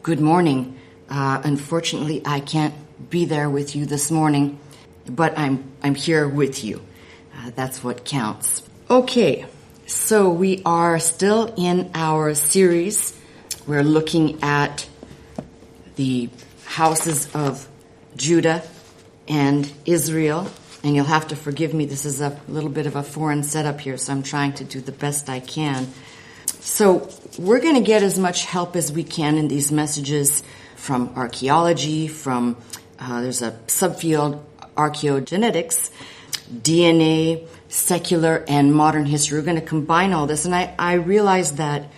Good morning. Unfortunately, I can't be there with you this morning, but I'm here with you. That's what counts. Okay, so we are still in our series. We're looking at the houses of Judah and Israel. And you'll have to forgive me, this is a little bit of a foreign setup here, so I'm trying to do the best I can. So we're going to get as much help as we can in these messages from archaeology, from there's a subfield, archaeogenetics, DNA, secular, and modern history. We're going to combine all this. And I realize that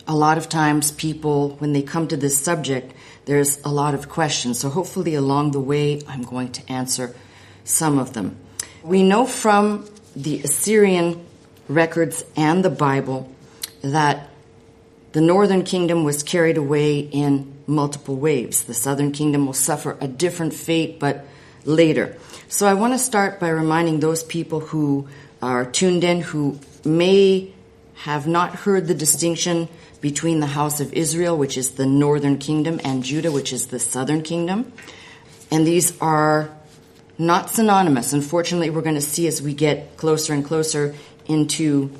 a lot of times people, when they come to this subject, there's a lot of questions. So hopefully along the way, I'm going to answer some of them. We know from the Assyrian records and the Bible that the northern kingdom was carried away in multiple waves. The southern kingdom will suffer a different fate, but later. So I want to start by reminding those people who are tuned in who may have not heard the distinction between the house of Israel, which is the northern kingdom, and Judah, which is the southern kingdom. And these are not synonymous. Unfortunately, we're going to see as we get closer and closer into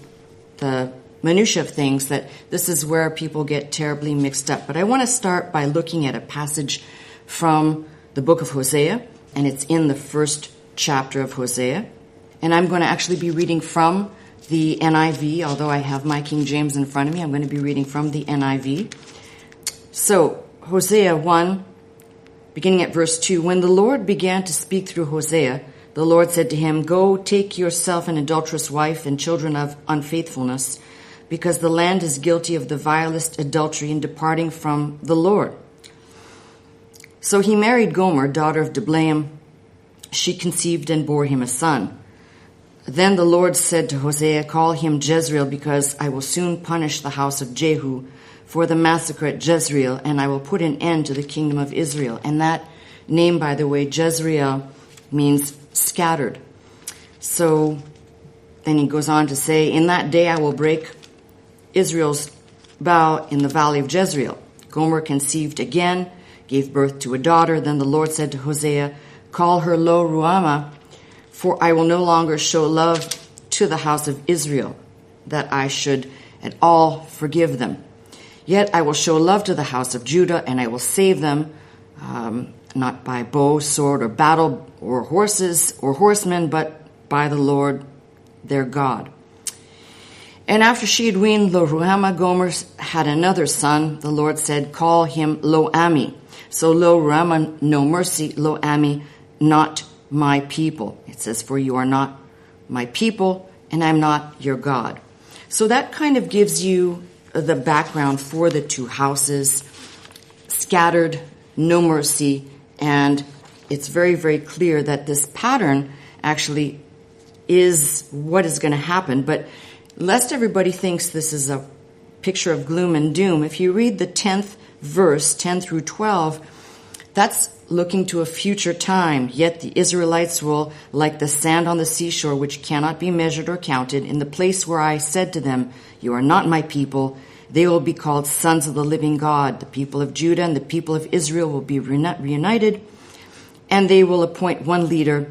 the minutiae of things that this is where people get terribly mixed up. But I want to start by looking at a passage from the book of Hosea, and it's in the first chapter of Hosea. And I'm going to actually be reading from the NIV, although I have my King James in front of me. I'm going to be reading from the NIV. So, Hosea 1, beginning at verse 2, when the Lord began to speak through Hosea, the Lord said to him, "Go, take yourself an adulterous wife and children of unfaithfulness, because the land is guilty of the vilest adultery in departing from the Lord." So he married Gomer, daughter of Diblaim. She conceived and bore him a son. Then the Lord said to Hosea, "Call him Jezreel, because I will soon punish the house of Jehu for the massacre at Jezreel, and I will put an end to the kingdom of Israel." And that name, by the way, Jezreel, means scattered. So then he goes on to say, "In that day I will break Israel's bow in the valley of Jezreel." Gomer conceived again, gave birth to a daughter. Then the Lord said to Hosea, "Call her Lo Ruhamah, for I will no longer show love to the house of Israel, that I should at all forgive them. Yet I will show love to the house of Judah, and I will save them, not by bow, sword, or battle, or horses, or horsemen, but by the Lord their God." And after she had weaned Lo Ruhamah, Gomer had another son. The Lord said, "Call him Lo Ami." So Lo Ruhamah, no mercy, Lo Ami, not my people. It says, "For you are not my people, and I'm not your God." So that kind of gives you the background for the two houses, scattered, no mercy, and it's very, very clear that this pattern actually is what is going to happen. But lest everybody thinks this is a picture of gloom and doom, if you read the 10th verse, 10 through 12, that's looking to a future time. "Yet the Israelites will, like the sand on the seashore, which cannot be measured or counted, in the place where I said to them, 'You are not my people,' they will be called sons of the living God. The people of Judah and the people of Israel will be reunited, and they will appoint one leader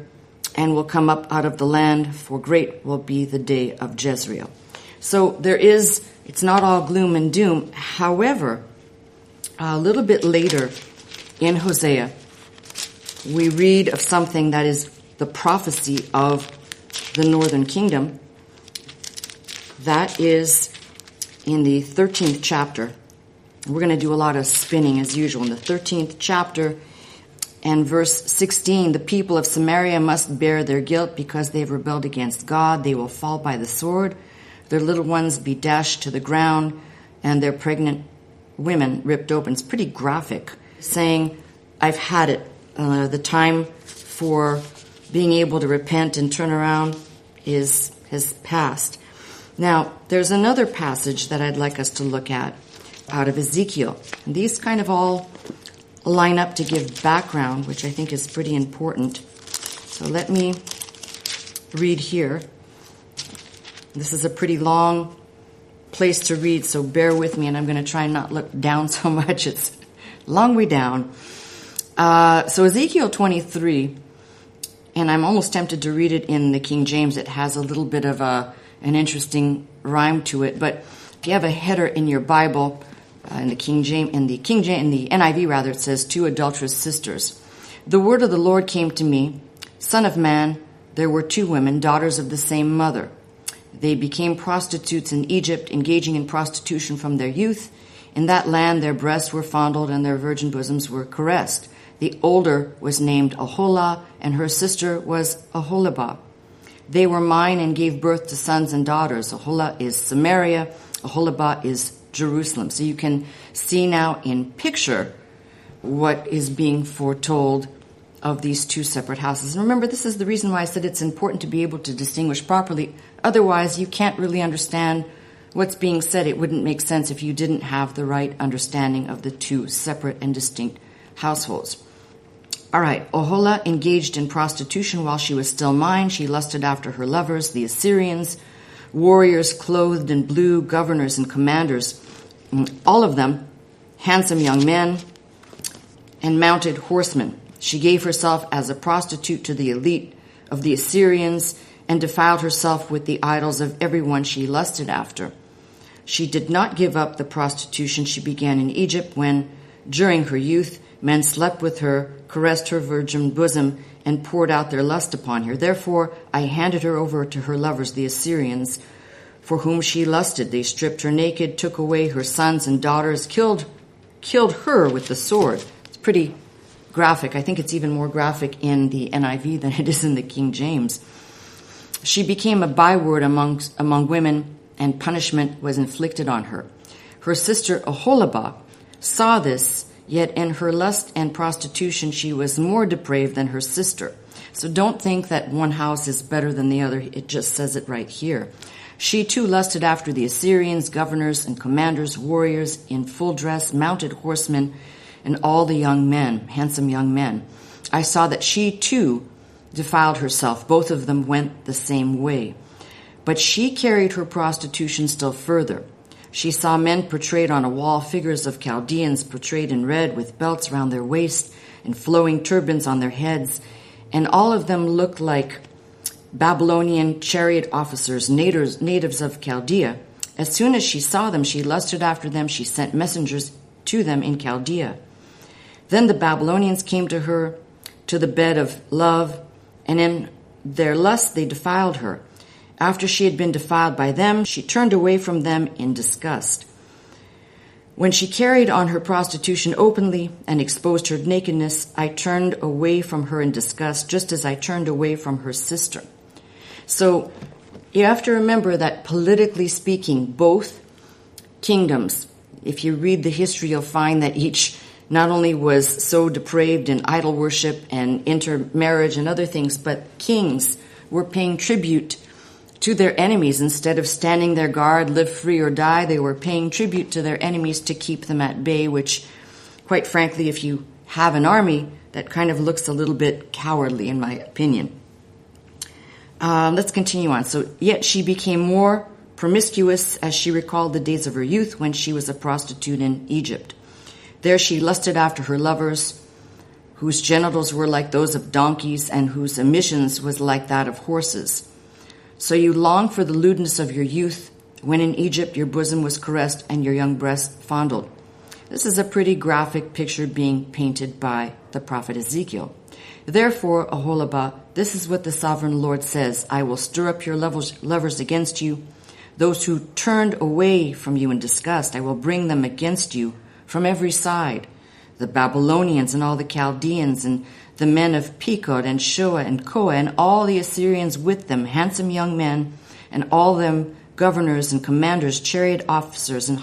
and will come up out of the land, for great will be the day of Jezreel." So it's not all gloom and doom. However, a little bit later in Hosea, we read of something that is the prophecy of the northern kingdom. That is in the 13th chapter. We're going to do a lot of spinning as usual. In the 13th chapter and verse 16, "The people of Samaria must bear their guilt because they have rebelled against God. They will fall by the sword, their little ones be dashed to the ground, and their pregnant women ripped open." It's pretty graphic, saying, I've had it. The time for being able to repent and turn around has passed. Now, there's another passage that I'd like us to look at out of Ezekiel. And these kind of all line up to give background, which I think is pretty important. So let me read here. This is a pretty long place to read, so bear with me, and I'm going to try and not look down so much. It's long way down. So Ezekiel 23, and I'm almost tempted to read it in the King James. It has a little bit of an interesting rhyme to it. But if you have a header in your Bible, in the NIV rather, it says, 2 adulterous sisters. The word of the Lord came to me, Son of man, there were 2 women, daughters of the same mother. They became prostitutes in Egypt, engaging in prostitution from their youth. In that land their breasts were fondled and their virgin bosoms were caressed. The older was named Aholah, and her sister was Aholibah. They were mine and gave birth to sons and daughters. Aholah is Samaria, Aholibah is Jerusalem. So you can see now in picture what is being foretold of these 2 separate houses. And remember, this is the reason why I said it's important to be able to distinguish properly. Otherwise, you can't really understand what's being said. It wouldn't make sense if you didn't have the right understanding of the 2 separate and distinct households. All right, Aholah engaged in prostitution while she was still mine. She lusted after her lovers, the Assyrians, warriors clothed in blue, governors and commanders, all of them handsome young men and mounted horsemen. She gave herself as a prostitute to the elite of the Assyrians and defiled herself with the idols of everyone she lusted after. She did not give up the prostitution she began in Egypt when, during her youth, men slept with her, caressed her virgin bosom, and poured out their lust upon her. Therefore, I handed her over to her lovers, the Assyrians, for whom she lusted. They stripped her naked, took away her sons and daughters, killed her with the sword. It's pretty graphic. I think it's even more graphic in the NIV than it is in the King James. She became a byword among women, and punishment was inflicted on her. Her sister Aholibah saw this, yet in her lust and prostitution she was more depraved than her sister. So don't think that one house is better than the other. It just says it right here. She too lusted after the Assyrians, governors and commanders, warriors in full dress, mounted horsemen, and all the young men, handsome young men. I saw that she too defiled herself. Both of them went the same way. But she carried her prostitution still further. She saw men portrayed on a wall, figures of Chaldeans portrayed in red with belts round their waist and flowing turbans on their heads, and all of them looked like Babylonian chariot officers, natives of Chaldea. As soon as she saw them, she lusted after them. She sent messengers to them in Chaldea. Then the Babylonians came to her to the bed of love, and in their lust they defiled her. After she had been defiled by them, she turned away from them in disgust. When she carried on her prostitution openly and exposed her nakedness, I turned away from her in disgust, just as I turned away from her sister. So you have to remember that politically speaking, both kingdoms, if you read the history, you'll find that each not only was so depraved in idol worship and intermarriage and other things, but kings were paying tribute to their enemies. Instead of standing their guard, live free or die, they were paying tribute to their enemies to keep them at bay, which, quite frankly, if you have an army, that kind of looks a little bit cowardly, in my opinion. Let's continue on. So, yet she became more promiscuous as she recalled the days of her youth when she was a prostitute in Egypt. There she lusted after her lovers, whose genitals were like those of donkeys and whose emissions was like that of horses. So you long for the lewdness of your youth, when in Egypt your bosom was caressed and your young breast fondled. This is a pretty graphic picture being painted by the prophet Ezekiel. Therefore, Aholibah, this is what the sovereign Lord says: I will stir up your lovers against you, those who turned away from you in disgust. I will bring them against you from every side, the Babylonians and all the Chaldeans and the men of Pekod and Shoa and Koa and all the Assyrians with them, handsome young men, and all them governors and commanders, chariot officers and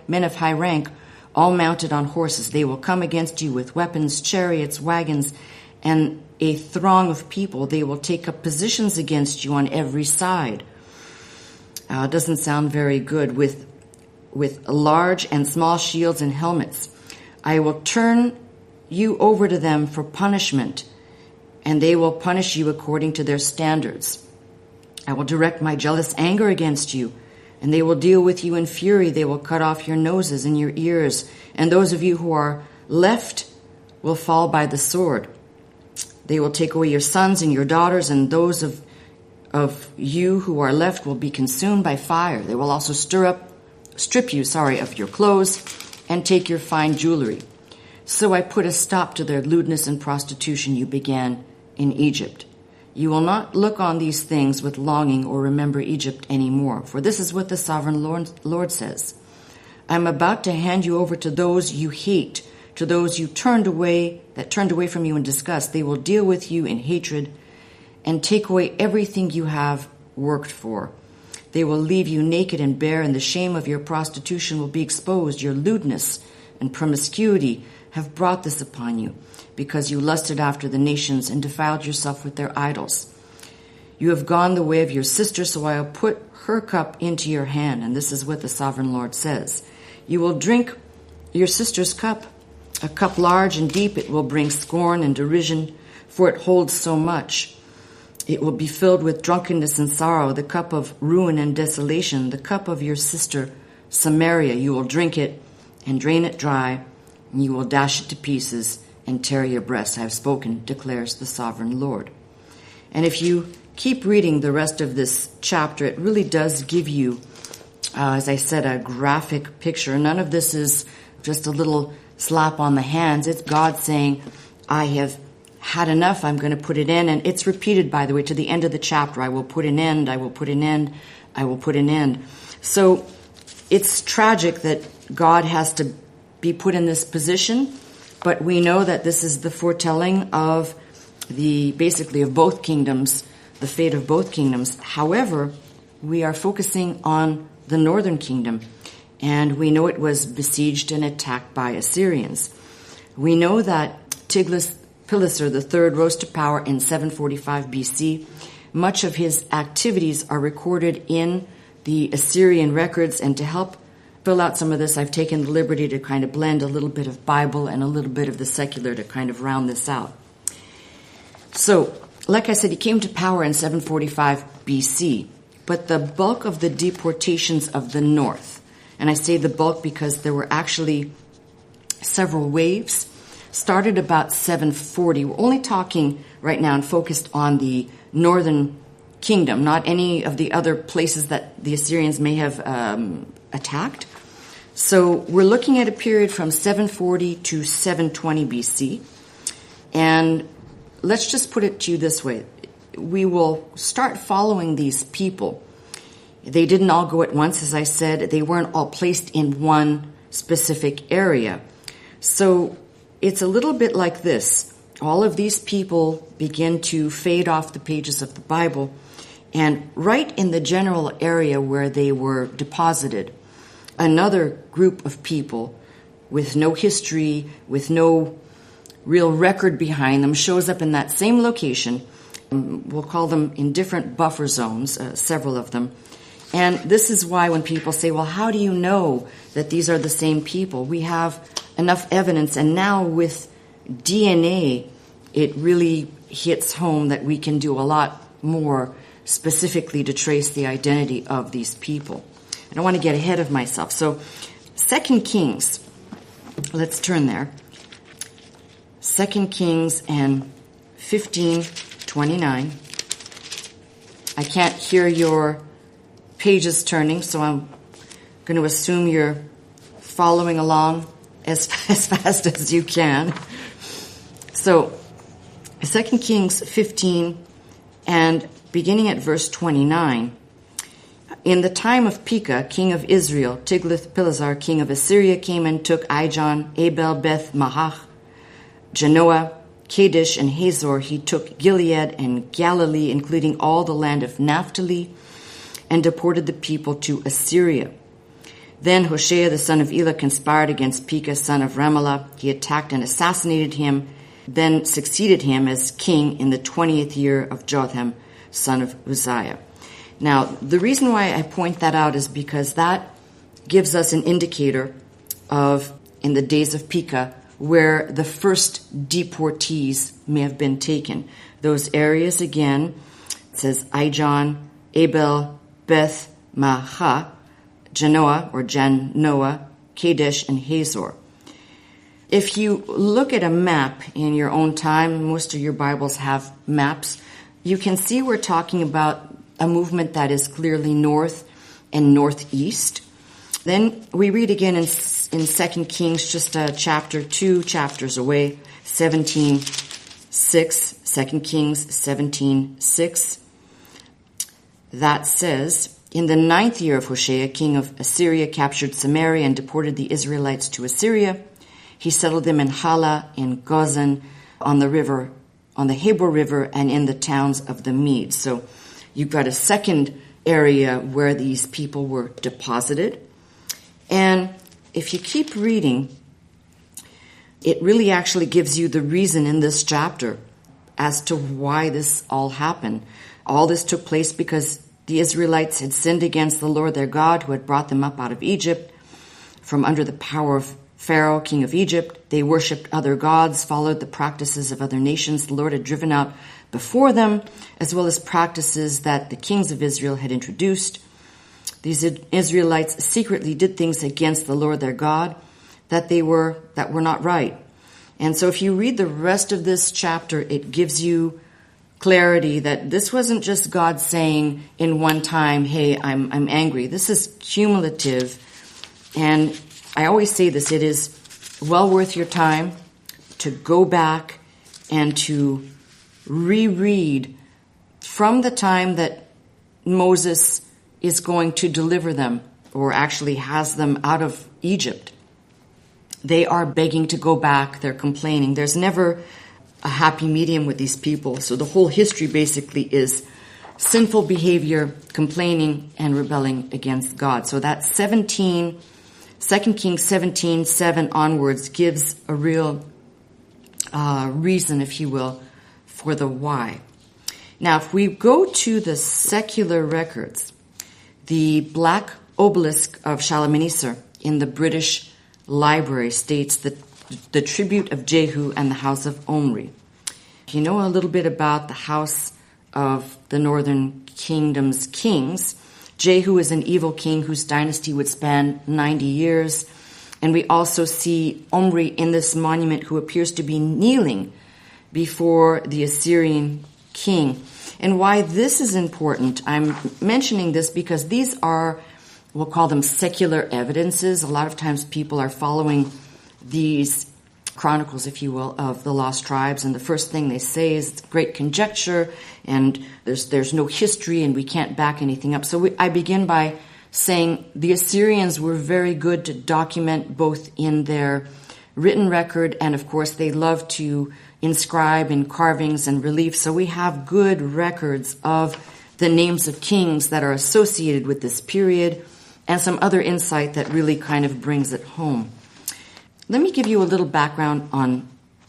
men of high rank, all mounted on horses. They will come against you with weapons, chariots, wagons, and a throng of people. They will take up positions against you on every side. It doesn't sound very good. With large and small shields and helmets. I will turn you over to them for punishment, and they will punish you according to their standards. I will direct my jealous anger against you, and they will deal with you in fury. They will cut off your noses and your ears, and those of you who are left will fall by the sword. They will take away your sons and your daughters, and those of you who are left will be consumed by fire. They will also strip you of your clothes and take your fine jewelry. So I put a stop to their lewdness and prostitution you began in Egypt. You will not look on these things with longing or remember Egypt anymore, for this is what the sovereign Lord says. I am about to hand you over to those you hate, to those that turned away from you in disgust. They will deal with you in hatred and take away everything you have worked for. They will leave you naked and bare, and the shame of your prostitution will be exposed. Your lewdness and promiscuity have brought this upon you, because you lusted after the nations and defiled yourself with their idols. You have gone the way of your sister, so I will put her cup into your hand, and this is what the sovereign Lord says. You will drink your sister's cup, a cup large and deep. It will bring scorn and derision, for it holds so much. It will be filled with drunkenness and sorrow, the cup of ruin and desolation, the cup of your sister Samaria. You will drink it and drain it dry, and you will dash it to pieces and tear your breasts. I have spoken, declares the sovereign Lord. And if you keep reading the rest of this chapter, it really does give you, as I said, a graphic picture. None of this is just a little slap on the hands. It's God saying, I have had enough, I'm going to put it in. And it's repeated, by the way, to the end of the chapter. I will put an end, I will put an end, I will put an end. So it's tragic that God has to be put in this position, but we know that this is the foretelling of of both kingdoms, the fate of both kingdoms. However, we are focusing on the northern kingdom, and we know it was besieged and attacked by Assyrians. We know that Tiglath-Pileser III rose to power in 745 BC. Much of his activities are recorded in the Assyrian records, and to help fill out some of this, I've taken the liberty to kind of blend a little bit of Bible and a little bit of the secular to kind of round this out. So, like I said, he came to power in 745 BC, but the bulk of the deportations of the north, and I say the bulk because there were actually several waves, started about 740. We're only talking right now and focused on the northern kingdom, not any of the other places that the Assyrians may have attacked. So we're looking at a period from 740 to 720 BC. And let's just put it to you this way. We will start following these people. They didn't all go at once, as I said. They weren't all placed in one specific area. So it's a little bit like this. All of these people begin to fade off the pages of the Bible, and right in the general area where they were deposited, another group of people with no history, with no real record behind them, shows up in that same location. We'll call them in different buffer zones, several of them. And this is why when people say, well, how do you know that these are the same people? We have enough evidence, and now with DNA, it really hits home that we can do a lot more specifically to trace the identity of these people. I don't want to get ahead of myself. So 2 Kings, let's turn there. 2 Kings and 15:29. I can't hear your pages turning, so I'm going to assume you're following along as fast as you can. So 2 Kings 15 and beginning at verse 29. In the time of Pekah, king of Israel, Tiglath-Pileser, king of Assyria, came and took Ijon, Abel, Beth-Mahach, Genoa, Kadesh, and Hazor. He took Gilead and Galilee, including all the land of Naphtali, and deported the people to Assyria. Then Hoshea, the son of Elah, conspired against Pekah, son of Remaliah. He attacked and assassinated him, then succeeded him as king in the 20th year of Jotham, son of Uzziah. Now, the reason why I point that out is because that gives us an indicator of, in the days of Pekah, where the first deportees may have been taken. Those areas, again, it says Ijon, Abel, Beth, Maha, Genoa, Kadesh, and Hazor. If you look at a map in your own time, most of your Bibles have maps, you can see we're talking about a movement that is clearly north and northeast. Then we read again in 2 Kings, just a chapter, 2 chapters away, 17:6, 2 Kings 17:6. That says, in the 9th year of Hoshea, king of Assyria, captured Samaria and deported the Israelites to Assyria. He settled them in Hala, in Gozan, on the river, on the Hebron River, and in the towns of the Medes. So you've got a second area where these people were deposited. And if you keep reading, it really actually gives you the reason in this chapter as to why this all happened. All this took place because the Israelites had sinned against the Lord their God, who had brought them up out of Egypt from under the power of Pharaoh, king of Egypt. They worshipped other gods, followed the practices of other nations the Lord had driven out before them, as well as practices that the kings of Israel had introduced. These Israelites secretly did things against the Lord their God that were not right. And so if you read the rest of this chapter, it gives you clarity that this wasn't just God saying in one time, hey, I'm angry. This is cumulative. And I always say this, it is well worth your time to go back and to reread from the time that Moses is going to deliver them, or actually has them out of Egypt. They are begging to go back. They're complaining. There's never a happy medium with these people. So the whole history basically is sinful behavior, complaining, and rebelling against God. So that 2 Kings 17:7 onwards gives a real reason, if you will, for the why. Now, if we go to the secular records, the Black Obelisk of Shalmaneser in the British Library states that the tribute of Jehu and the house of Omri. If you know a little bit about the house of the northern kingdom's kings, Jehu is an evil king whose dynasty would span 90 years. And we also see Omri in this monument, who appears to be kneeling before the Assyrian king. And why this is important, I'm mentioning this because these are, we'll call them secular evidences. A lot of times people are following these chronicles, if you will, of the lost tribes, and the first thing they say is it's great conjecture and there's no history and we can't back anything up. So I begin by saying the Assyrians were very good to document both in their written record, and of course they love to inscribe in carvings and reliefs. So we have good records of the names of kings that are associated with this period, and some other insight that really kind of brings it home. Let me give you a little background on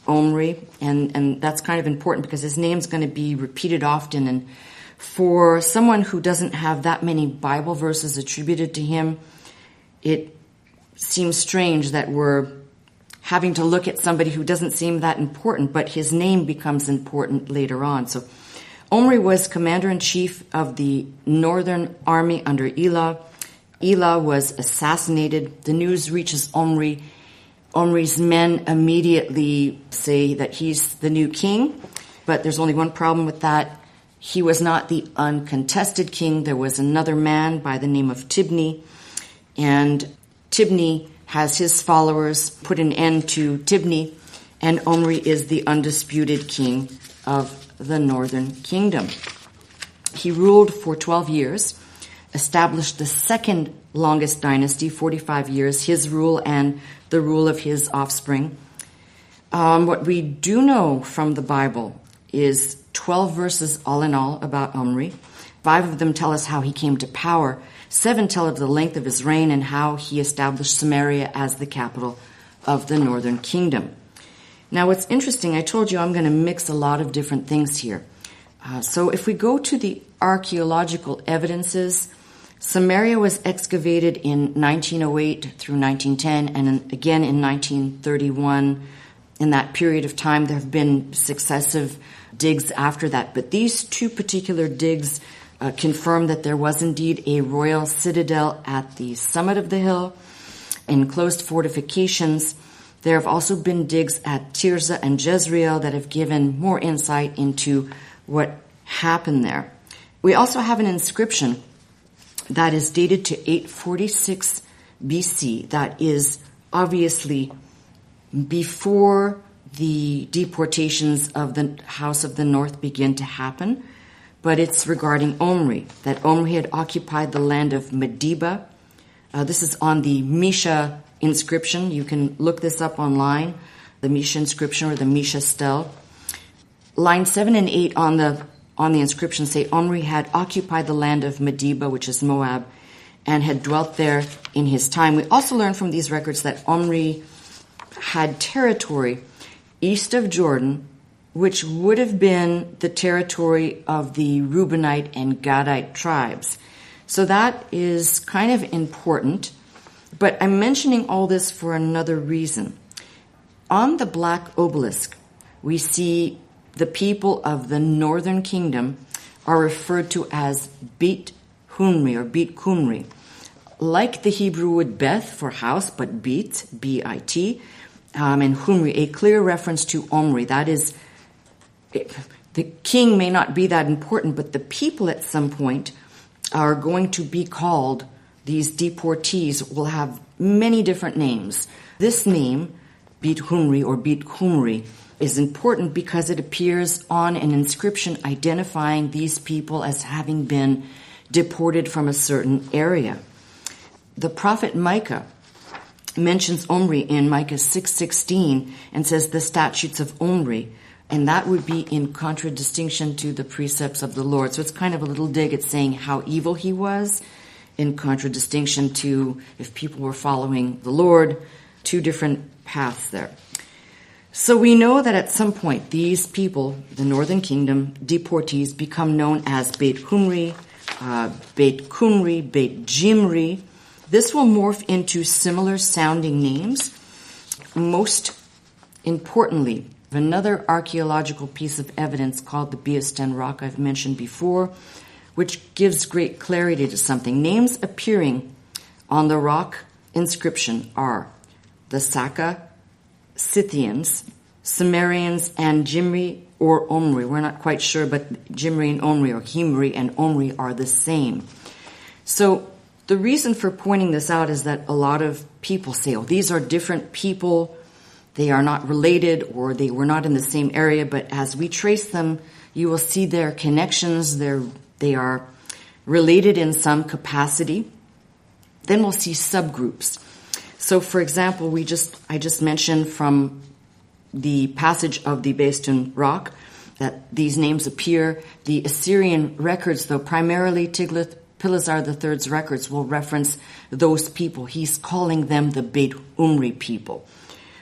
Omri, and that's kind of important because his name's going to be repeated often. And for someone who doesn't have that many Bible verses attributed to him, it seems strange that we're having to look at somebody who doesn't seem that important, but his name becomes important later on. So Omri was commander-in-chief of the northern army under Elah. Elah was assassinated. The news reaches Omri. Omri's men immediately say that he's the new king, but there's only one problem with that. He was not the uncontested king. There was another man by the name of Tibni, and Tibni has his followers put an end to Tibni, and Omri is the undisputed king of the northern kingdom. He ruled for 12 years, established the second longest dynasty, 45 years, his rule and the rule of his offspring. What we do know from the Bible is 12 verses all in all about Omri. 5 of them tell us how he came to power. 7 tell of the length of his reign and how he established Samaria as the capital of the northern kingdom. Now, what's interesting, I told you I'm going to mix a lot of different things here. So if we go to the archaeological evidences, Samaria was excavated in 1908 through 1910, and again in 1931. In that period of time, there have been successive digs after that. But these 2 particular digs confirm that there was indeed a royal citadel at the summit of the hill, enclosed fortifications, There have also been digs at Tirzah and Jezreel that have given more insight into what happened there. We also have an inscription that is dated to 846 BC. That is obviously before the deportations of the House of the North begin to happen, but it's regarding Omri, that Omri had occupied the land of Medeba. This is on the Mesha inscription. You can look this up online, the Mesha inscription or the Mesha stele. Line 7 and 8 on the inscription say Omri had occupied the land of Medeba, which is Moab, and had dwelt there in his time. We also learn from these records that Omri had territory east of Jordan, which would have been the territory of the Reubenite and Gadite tribes. So that is kind of important, but I'm mentioning all this for another reason. On the black obelisk, we see the people of the northern kingdom are referred to as Beit Humri or Beit Kumri. Like the Hebrew word Beth for house, but Beit, B-I-T, and Humri, a clear reference to Omri. That is, the king may not be that important, but the people at some point are going to be called, these deportees will have many different names. This name, Beit Humri or Beit Kumri, is important because it appears on an inscription identifying these people as having been deported from a certain area. The prophet Micah mentions Omri in Micah 6:16 and says the statutes of Omri, and that would be in contradistinction to the precepts of the Lord. So it's kind of a little dig at saying how evil he was in contradistinction to if people were following the Lord, two different paths there. So we know that at some point these people, the northern kingdom, deportees, become known as Beit Humri, Beit Kumri, Beit Jimri. This will morph into similar sounding names. Most importantly, another archaeological piece of evidence called the Beastan Rock I've mentioned before, which gives great clarity to something. Names appearing on the rock inscription are the Saka, Scythians, Sumerians, and Jimri or Omri. We're not quite sure, but Jimri and Omri or Himri and Omri are the same. So the reason for pointing this out is that a lot of people say, oh, these are different people, they are not related, or they were not in the same area, but as we trace them, you will see their connections, they are related in some capacity. Then we'll see subgroups. So for example, I just mentioned from the passage of the Beastan Rock that these names appear. The Assyrian records, though, primarily Tiglath-Pileser III's records will reference those people. He's calling them the Beit Umri people.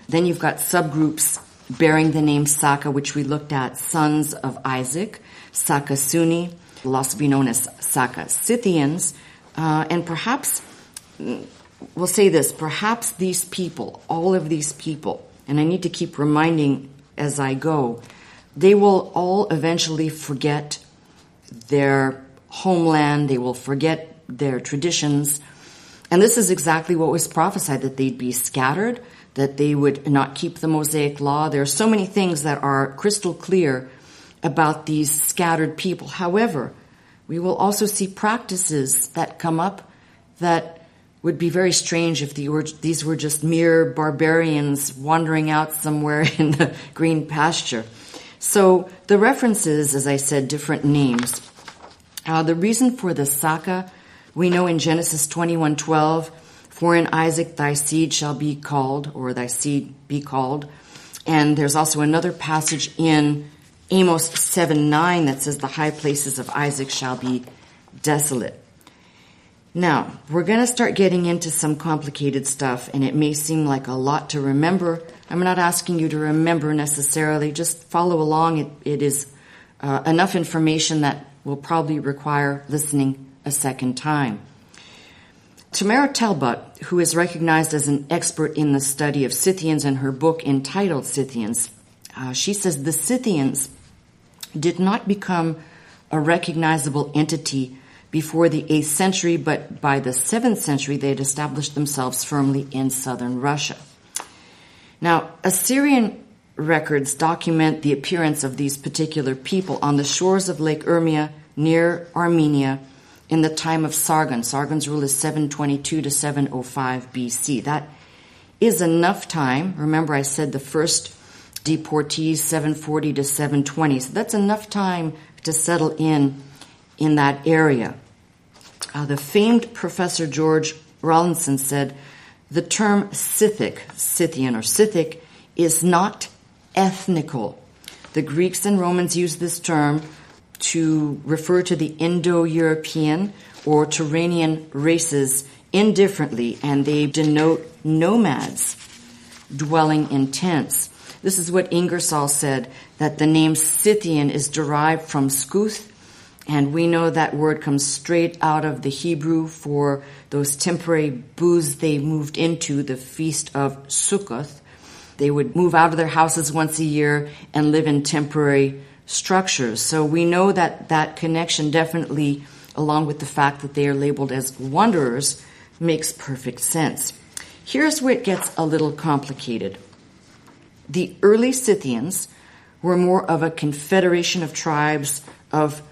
Then you've got subgroups bearing the name Saka, which we looked at, sons of Isaac, Saka Suni, will also be known as Saka Scythians, and perhaps, we'll say this, perhaps these people, all of these people, and I need to keep reminding as I go, they will all eventually forget their homeland, they will forget their traditions. And this is exactly what was prophesied, that they'd be scattered, that they would not keep the Mosaic law. There are so many things that are crystal clear about these scattered people. However, we will also see practices that come up that would be very strange if these were just mere barbarians wandering out somewhere in the green pasture. So the references, as I said, different names. The reason for the Saka, we know in Genesis 21:12, for in Isaac thy seed shall be called, or thy seed be called. And there's also another passage in Amos 7:9 that says the high places of Isaac shall be desolate. Now, we're going to start getting into some complicated stuff, and it may seem like a lot to remember. I'm not asking you to remember necessarily. Just follow along. It is enough information that will probably require listening a second time. Tamara Talbot, who is recognized as an expert in the study of Scythians in her book entitled Scythians, she says the Scythians did not become a recognizable entity before the 8th century, but by the 7th century they had established themselves firmly in southern Russia. Now, Assyrian records document the appearance of these particular people on the shores of Lake Urmia near Armenia in the time of Sargon. Sargon's rule is 722 to 705 BC. That is enough time. Remember, I said the first deportees 740 to 720. So that's enough time to settle in that area. The famed Professor George Rawlinson said, the term Scythian or Scythic is not ethnical. The Greeks and Romans used this term to refer to the Indo-European or Turanian races indifferently, and they denote nomads dwelling in tents. This is what Ingersoll said, that the name Scythian is derived from Scuth, and we know that word comes straight out of the Hebrew for those temporary booths they moved into, the feast of Sukkoth. They would move out of their houses once a year and live in temporary structures. So we know that that connection definitely, along with the fact that they are labeled as wanderers, makes perfect sense. Here's where it gets a little complicated. The early Scythians were more of a confederation of tribes of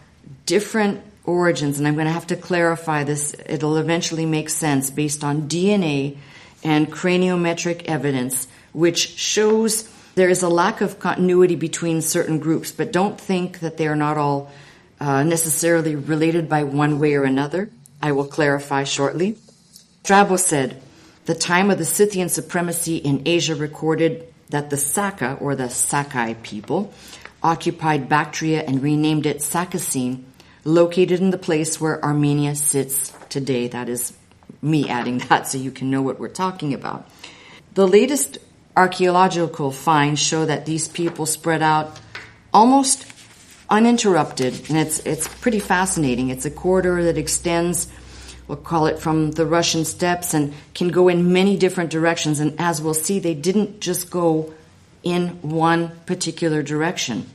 different origins, and I'm going to have to clarify this. It'll eventually make sense based on DNA and craniometric evidence, which shows there is a lack of continuity between certain groups, but don't think that they are not all necessarily related by one way or another. I will clarify shortly. Strabo said, the time of the Scythian supremacy in Asia recorded that the Saka, or the Sakai people, occupied Bactria and renamed it Sakacene, located in the place where Armenia sits today. That is me adding that so you can know what we're talking about. The latest archaeological finds show that these people spread out almost uninterrupted, and it's pretty fascinating. It's a corridor that extends, we'll call it, from the Russian steppes and can go in many different directions. And as we'll see, they didn't just go in one particular direction.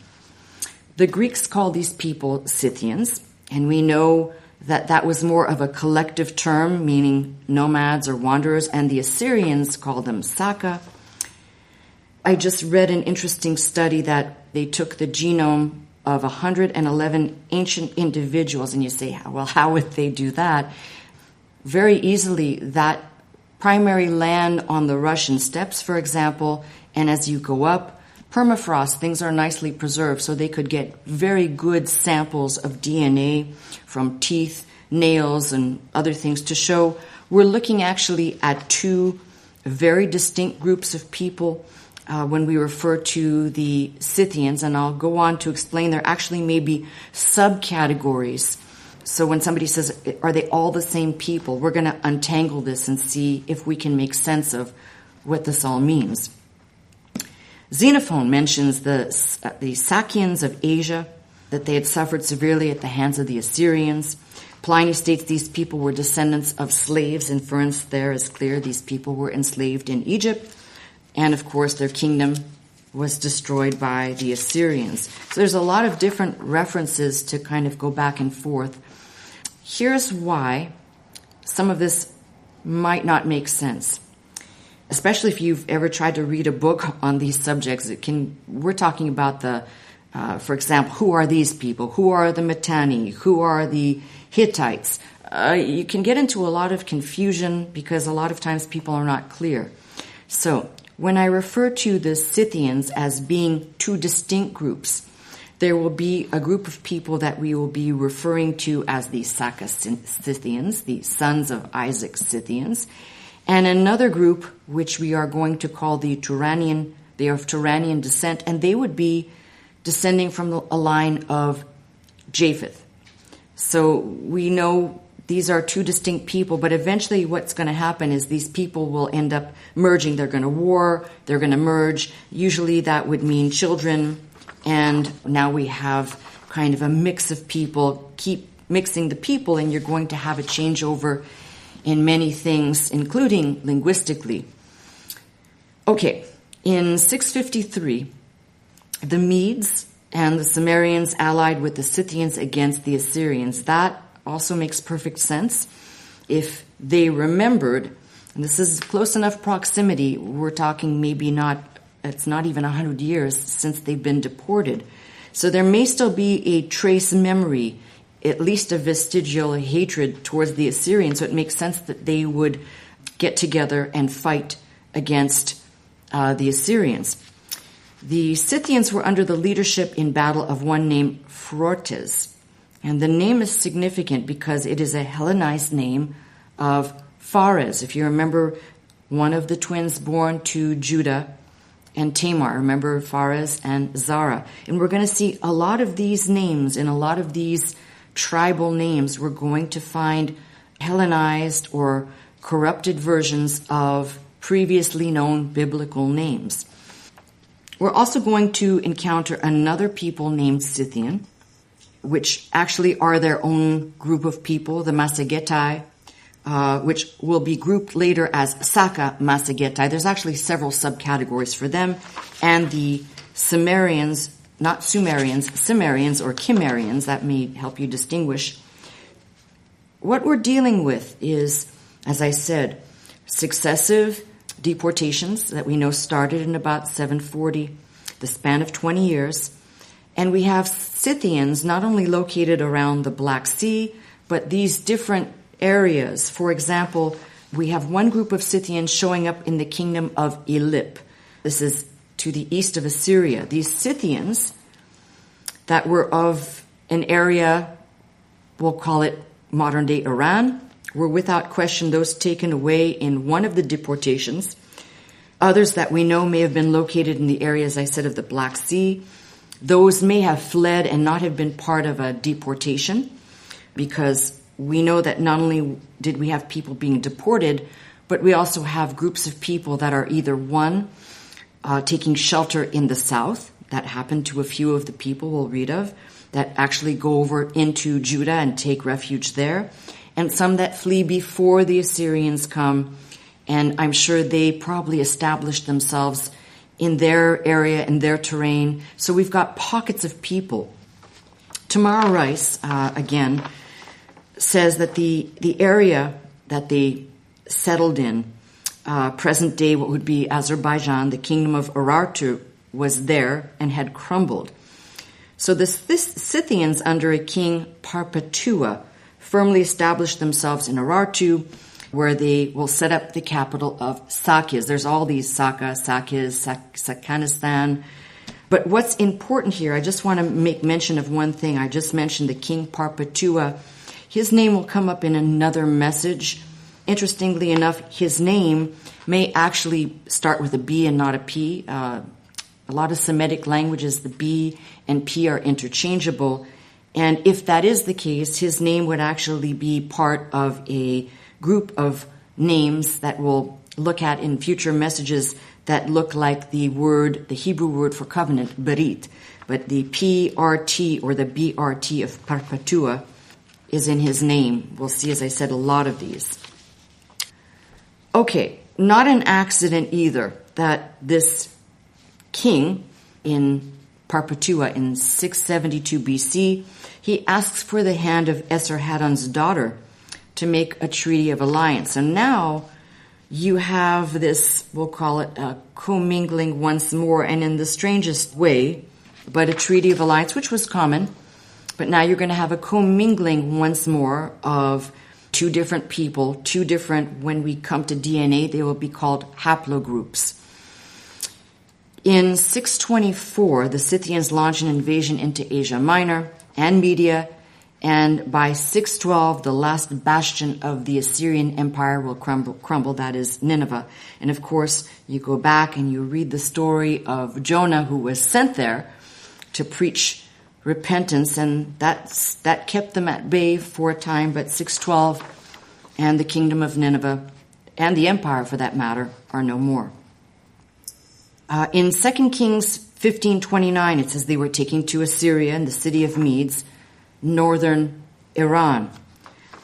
The Greeks call these people Scythians, and we know that that was more of a collective term, meaning nomads or wanderers, and the Assyrians called them Saka. I just read an interesting study that they took the genome of 111 ancient individuals, and you say, well, how would they do that? Very easily, that primary land on the Russian steppes, for example, and as you go up, permafrost, things are nicely preserved, so they could get very good samples of DNA from teeth, nails, and other things to show we're looking actually at two very distinct groups of people when we refer to the Scythians, and I'll go on to explain there actually may be subcategories. So when somebody says, are they all the same people, we're going to untangle this and see if we can make sense of what this all means. Xenophon mentions the Scythians of Asia, that they had suffered severely at the hands of the Assyrians. Pliny states these people were descendants of slaves. Inference there is clear. These people were enslaved in Egypt. And, of course, their kingdom was destroyed by the Assyrians. So there's a lot of different references to kind of go back and forth. Here's why some of this might not make sense. Especially if you've ever tried to read a book on these subjects, we're talking about for example, who are these people? Who are the Mitanni? Who are the Hittites? You can get into a lot of confusion because a lot of times people are not clear. So when I refer to the Scythians as being two distinct groups, there will be a group of people that we will be referring to as the Scythians, the sons of Isaac Scythians, and another group which we are going to call the Turanian. They are of Turanian descent, and they would be descending from a line of Japheth. So we know these are two distinct people, but eventually what's going to happen is these people will end up merging. They're going to war, they're going to merge. Usually that would mean children, and now we have kind of a mix of people. Keep mixing the people, and you're going to have a changeover in many things, including linguistically. Okay, in 653, the Medes and the Sumerians allied with the Scythians against the Assyrians. That also makes perfect sense if they remembered And this is close enough proximity. We're talking it's not even 100 years since they've been deported. So there may still be a trace memory, at least a vestigial hatred towards the Assyrians. So it makes sense that they would get together and fight against the Assyrians. The Scythians were under the leadership in battle of one named Phraortes. And the name is significant because it is a Hellenized name of Phares. If you remember, one of the twins born to Judah and Tamar. Remember Phares and Zara. And we're going to see a lot of these names, and a lot of these tribal names, we're going to find Hellenized or corrupted versions of previously known biblical names. We're also going to encounter another people named Scythian, which actually are their own group of people, the Masagetai, which will be grouped later as Saka Masagetai. There's actually several subcategories for them. And the Cimmerians, not Sumerians, Cimmerians or Kimmerians, that may help you distinguish. What we're dealing with is, as I said, successive deportations that we know started in about 740, the span of 20 years. And we have Scythians not only located around the Black Sea, but these different areas. For example, we have one group of Scythians showing up in the kingdom of Elip. This is to the east of Assyria. These Scythians that were of an area, we'll call it modern-day Iran, were without question those taken away in one of the deportations. Others that we know may have been located in the area, as I said, of the Black Sea. Those may have fled and not have been part of a deportation, because we know that not only did we have people being deported, but we also have groups of people that are either taking shelter in the south. That happened to a few of the people we'll read of, that actually go over into Judah and take refuge there. And some that flee before the Assyrians come. And I'm sure they probably established themselves in their area, in their terrain. So we've got pockets of people. Tamara Rice, again, says that the area that they settled in, present day what would be Azerbaijan, the kingdom of Urartu, was there and had crumbled. So the Scythians under a king Parpetua firmly established themselves in Urartu, where they will set up the capital of Sakias. There's all these Sakias, Sakanistan. But what's important here, I just want to make mention of one thing. I just mentioned the king Parpetua. His name will come up in another message. Interestingly enough, his name may actually start with a B and not a P. A lot of Semitic languages, the B and P are interchangeable. And if that is the case, his name would actually be part of a group of names that we'll look at in future messages that look like the Hebrew word for covenant, berit. But the PRT or the BRT of Perpetua is in his name. We'll see, as I said, a lot of these. Okay, not an accident either that this king in Perpetua in 672 BC, he asks for the hand of Esarhaddon's daughter to make a treaty of alliance. And now you have this, we'll call it a commingling once more, and in the strangest way, but a treaty of alliance, which was common. But now you're going to have a commingling once more of two different people, two different, when we come to DNA, they will be called haplogroups. In 624, the Scythians launched an invasion into Asia Minor and Media, and by 612, the last bastion of the Assyrian Empire will crumble, that is Nineveh. And of course, you go back and you read the story of Jonah, who was sent there to preach repentance, and that kept them at bay for a time, but 612 and the kingdom of Nineveh, and the empire for that matter, are no more. In 2 Kings 15:29, it says they were taken to Assyria and the city of Medes, northern Iran.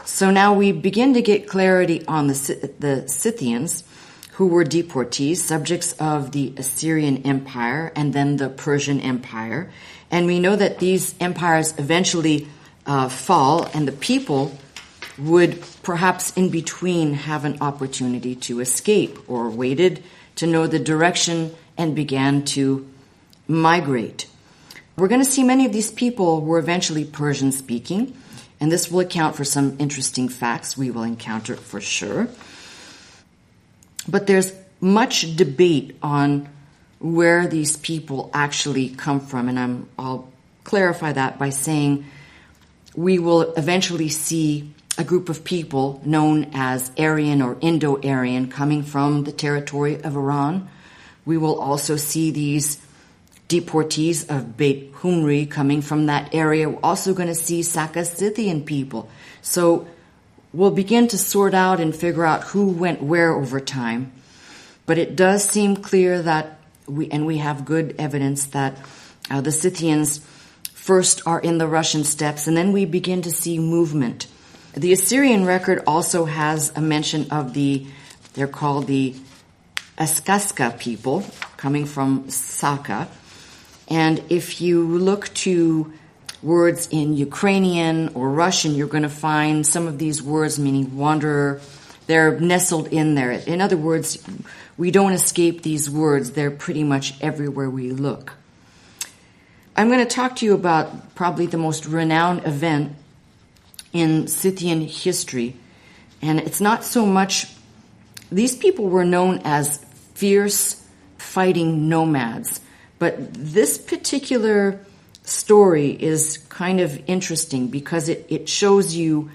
So now we begin to get clarity on the Scythians, who were deportees, subjects of the Assyrian Empire and then the Persian Empire. And we know that these empires eventually fall, and the people would perhaps in between, have an opportunity to escape, or waited to know the direction and began to migrate. We're going to see many of these people were eventually Persian speaking, and this will account for some interesting facts we will encounter for sure. But there's much debate on where these people actually come from, and I'll clarify that by saying we will eventually see a group of people known as Aryan or Indo-Aryan coming from the territory of Iran. We will also see these deportees of Beit Humri coming from that area. We're also going to see Scythian people. So we'll begin to sort out and figure out who went where over time. But it does seem clear that we have good evidence that the Scythians first are in the Russian steppes, and then we begin to see movement. The Assyrian record also has a mention of they're called the Askaska people, coming from Saka. And if you look to words in Ukrainian or Russian, you're going to find some of these words meaning wanderer. They're nestled in there. In other words, we don't escape these words. They're pretty much everywhere we look. I'm going to talk to you about probably the most renowned event in Scythian history. And it's not so much, these people were known as fierce fighting nomads. But this particular story is kind of interesting because it shows you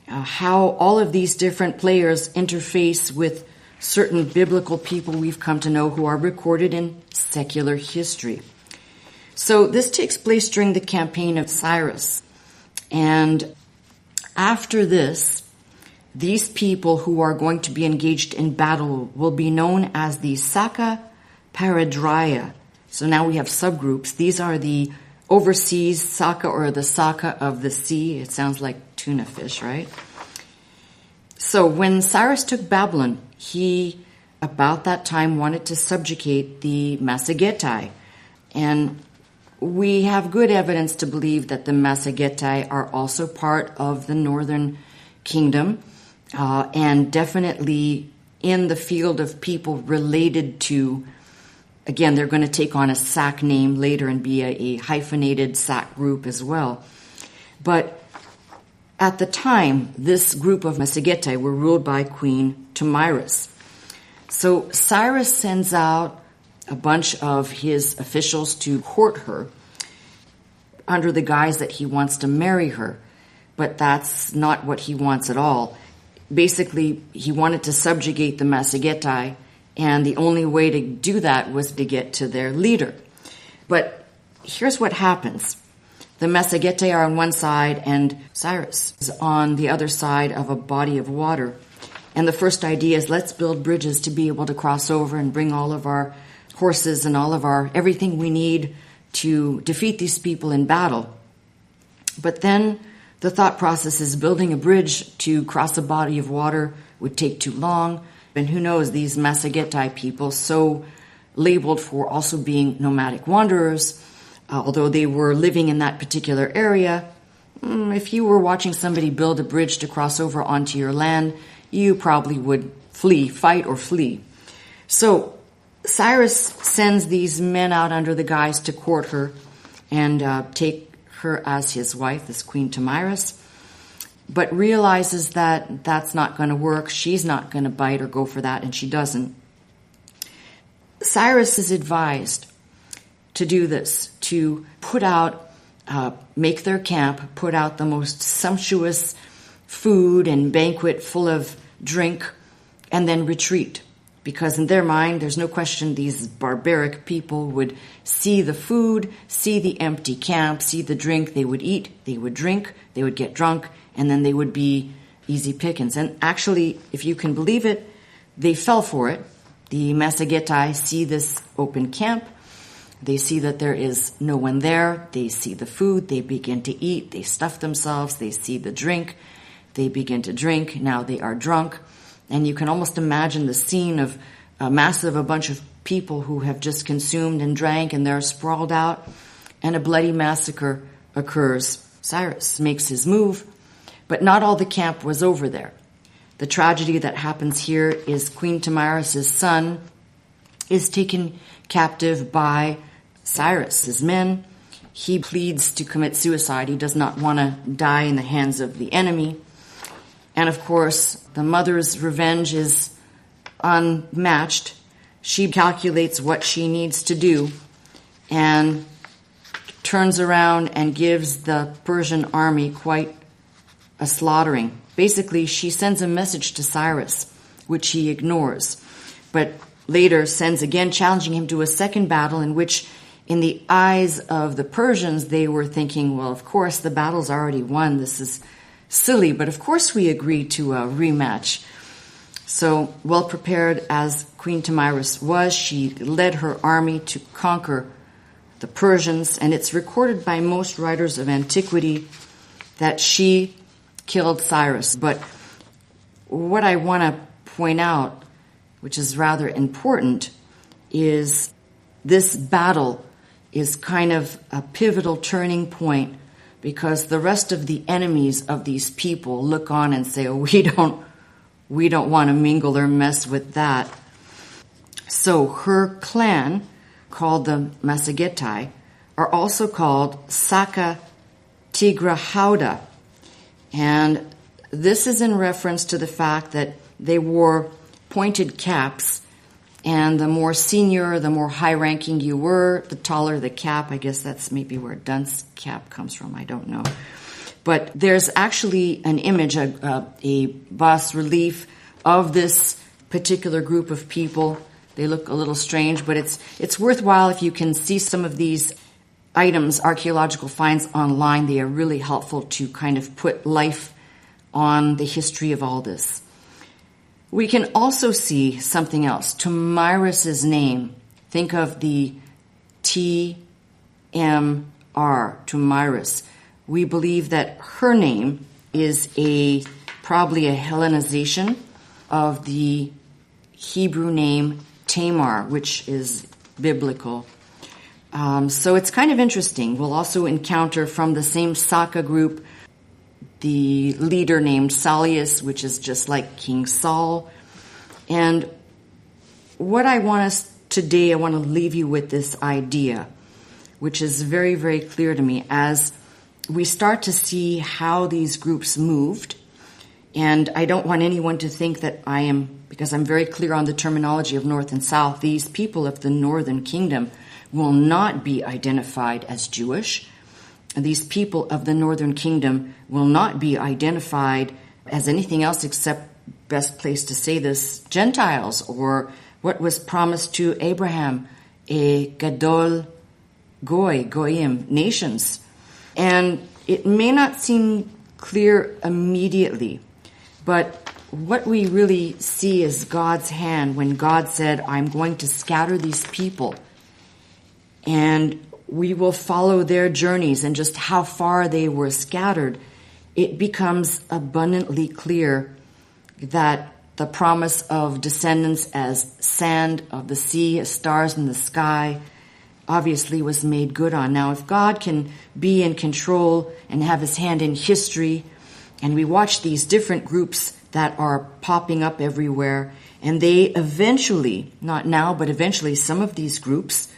how all of these different players interface with certain biblical people we've come to know who are recorded in secular history. So this takes place during the campaign of Cyrus. And after this, these people who are going to be engaged in battle will be known as the Saka Paradrya. So now we have subgroups. These are the overseas Saka, or the Saka of the sea. It sounds like tuna fish, right? So when Cyrus took Babylon, he, about that time, wanted to subjugate the Massagetae. And we have good evidence to believe that the Massagetae are also part of the northern kingdom, and definitely in the field of people related to, again, they're going to take on a Sak name later and be a hyphenated Sak group as well. But at the time, this group of Massagetae were ruled by Queen Tomyris. So Cyrus sends out a bunch of his officials to court her under the guise that he wants to marry her. But that's not what he wants at all. Basically, he wanted to subjugate the Massagetae, and the only way to do that was to get to their leader. But here's what happens. The Massagetae are on one side, and Cyrus is on the other side of a body of water. And the first idea is, let's build bridges to be able to cross over and bring all of our horses and all of everything we need to defeat these people in battle. But then the thought process is building a bridge to cross a body of water would take too long. And who knows, these Massagetae people, so labeled for also being nomadic wanderers, although they were living in that particular area, if you were watching somebody build a bridge to cross over onto your land, you probably would fight or flee. So Cyrus sends these men out under the guise to court her and take her as his wife, this Queen Tomyris, but realizes that that's not going to work. She's not going to bite or go for that, and she doesn't. Cyrus is advised to do this, to put out, make their camp, put out the most sumptuous food and banquet full of drink, and then retreat. Because in their mind, there's no question these barbaric people would see the food, see the empty camp, see the drink. They would eat, they would drink, they would get drunk, and then they would be easy pickings. And actually, if you can believe it, they fell for it. The Massagetae see this open camp. They see that there is no one there. They see the food. They begin to eat. They stuff themselves. They see the drink. They begin to drink. Now they are drunk. And you can almost imagine the scene of a bunch of people who have just consumed and drank, and they're sprawled out, and a bloody massacre occurs. Cyrus makes his move, But not all the camp was over there. The tragedy that happens here is Queen Tamiris' son is taken captive by Cyrus's men. He pleads to commit suicide. He does not want to die in the hands of the enemy. And of course, the mother's revenge is unmatched. She calculates what she needs to do and turns around and gives the Persian army quite a slaughtering. Basically, she sends a message to Cyrus, which he ignores, but later sends again, challenging him to a second battle in which, in the eyes of the Persians, they were thinking, well, of course, the battle's already won. This is silly, but of course we agree to a rematch. So, well prepared as Queen Tamiris was, she led her army to conquer the Persians, and it's recorded by most writers of antiquity that she killed Cyrus. But what I want to point out, which is rather important, is this battle is kind of a pivotal turning point, because the rest of the enemies of these people look on and say, oh, we don't want to mingle or mess with that. So her clan, called the Massagetai, are also called Saka Tigrahauda. And this is in reference to the fact that they wore pointed caps, and the more senior, the more high-ranking you were, the taller the cap. I guess that's maybe where dunce cap comes from. I don't know. But there's actually an image, a bas-relief of this particular group of people. They look a little strange, but it's worthwhile if you can see some of these items, archaeological finds online. They are really helpful to kind of put life on the history of all this. We can also see something else. Tamiris' name. Think of the T-M-R, Tamiris. We believe that her name is probably a Hellenization of the Hebrew name Tamar, which is biblical. So it's kind of interesting. We'll also encounter from the same Saka group the leader named Salius, which is just like King Saul. And what I want us today, I want to leave you with this idea, which is very, very clear to me as we start to see how these groups moved. And I don't want anyone to think that I am, because I'm very clear on the terminology of North and South, these people of the Northern Kingdom will not be identified as Jewish. These people of the Northern Kingdom will not be identified as anything else except, best place to say this, Gentiles, or what was promised to Abraham, a Gadol Goyim, nations. And it may not seem clear immediately, but what we really see is God's hand when God said, I'm going to scatter these people, and we will follow their journeys and just how far they were scattered. It becomes abundantly clear that the promise of descendants as sand of the sea, as stars in the sky, obviously was made good on. Now, if God can be in control and have his hand in history, and we watch these different groups that are popping up everywhere, and they eventually, not now, but eventually, some of these groups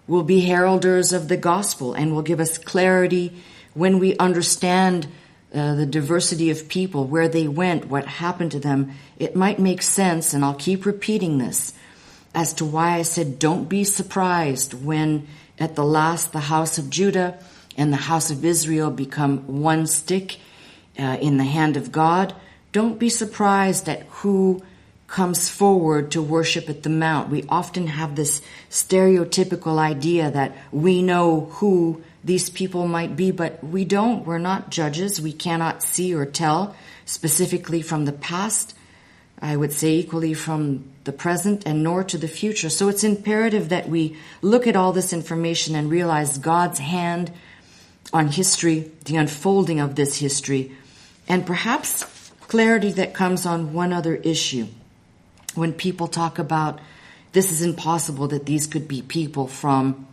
will be heralders of the gospel and will give us clarity when we understand the diversity of people, where they went, what happened to them. It might make sense, and I'll keep repeating this, as to why I said don't be surprised when at the last the house of Judah and the house of Israel become one stick in the hand of God. Don't be surprised at who comes forward to worship at the mount. We often have this stereotypical idea that we know who these people might be, but we don't. We're not judges. We cannot see or tell specifically from the past, I would say equally from the present, and nor to the future. So it's imperative that we look at all this information and realize God's hand on history, the unfolding of this history, and perhaps clarity that comes on one other issue. When people talk about this is impossible that these could be people from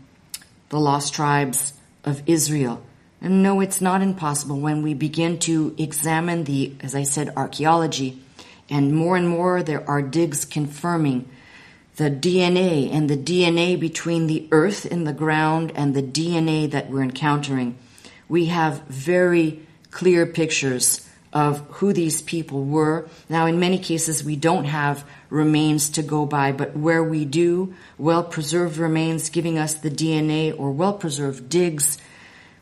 the lost tribes of Israel. And no, it's not impossible when we begin to examine the, as I said, archaeology. And more there are digs confirming the DNA and the DNA between the earth in the ground and the DNA that we're encountering. We have very clear pictures of who these people were. Now, in many cases, we don't have remains to go by, but where we do, well-preserved remains giving us the DNA or well-preserved digs,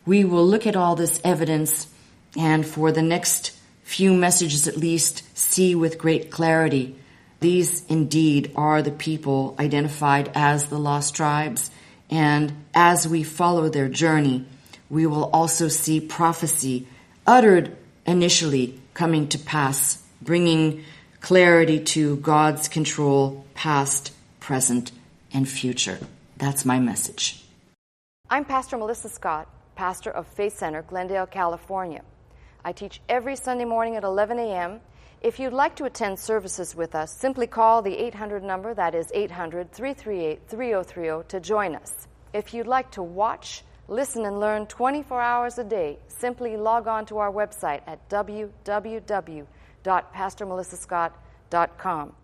we will look at all this evidence and for the next few messages at least, see with great clarity. These indeed are the people identified as the lost tribes, and as we follow their journey, we will also see prophecy uttered initially coming to pass, bringing clarity to God's control, past, present, and future. That's my message. I'm Pastor Melissa Scott, pastor of Faith Center, Glendale, California. I teach every Sunday morning at 11 a.m. If you'd like to attend services with us, simply call the 800 number, that is 800-338-3030, to join us. If you'd like to watch, listen, and learn 24 hours a day, simply log on to our website at www.pastormelissascott.com.